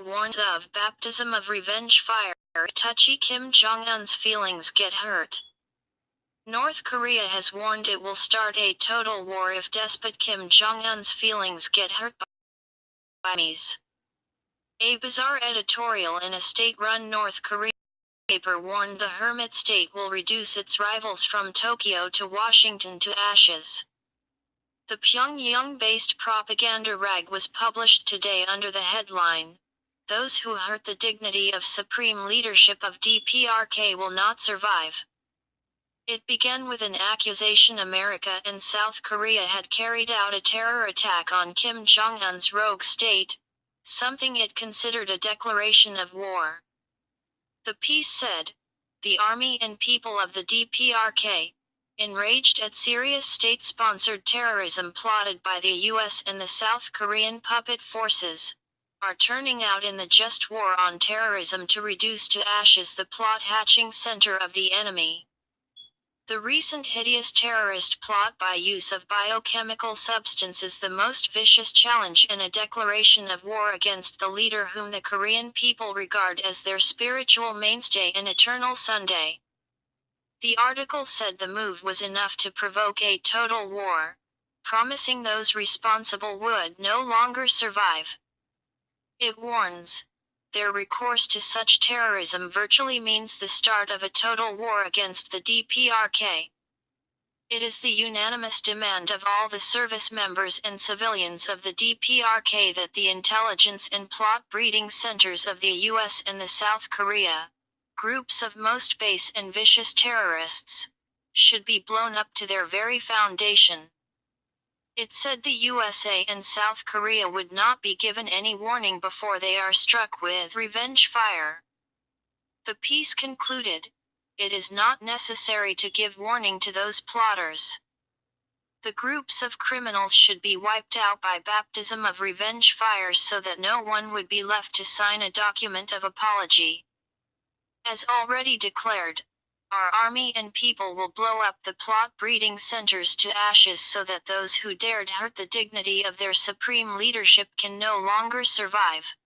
warns of baptism of revenge fire. Touchy Kim Jong-un's feelings get hurt. North Korea has warned it will start a total war if despot Kim Jong-un's feelings get hurt by enemies. A bizarre editorial in a state-run North Korean paper warned the hermit state will reduce its rivals from Tokyo to Washington to ashes. The Pyongyang-based propaganda rag was published today under the headline, "Those who hurt the dignity of supreme leadership of DPRK will not survive." It began with an accusation America and South Korea had carried out a terror attack on Kim Jong-un's rogue state, something it considered a declaration of war. The piece said, "The army and people of the DPRK, enraged at serious state-sponsored terrorism plotted by the US and the South Korean puppet forces, are turning out in the just war on terrorism to reduce to ashes the plot-hatching center of the enemy. The recent hideous terrorist plot by use of biochemical substance is the most vicious challenge and a declaration of war against the leader whom the Korean people regard as their spiritual mainstay and eternal Sunday." The article said the move was enough to provoke a total war, promising those responsible would no longer survive. It warns, their recourse to such terrorism virtually means the start of a total war against the DPRK. It is the unanimous demand of all the service members and civilians of the DPRK that the intelligence and plot breeding centers of the US and the South Korea, groups of most base and vicious terrorists, should be blown up to their very foundation. It said the USA and South Korea would not be given any warning before they are struck with revenge fire. The piece concluded, "It is not necessary to give warning to those plotters. The groups of criminals should be wiped out by baptism of revenge fire so that no one would be left to sign a document of apology. As already declared, our army and people will blow up the plot breeding centers to ashes so that those who dared hurt the dignity of their supreme leadership can no longer survive."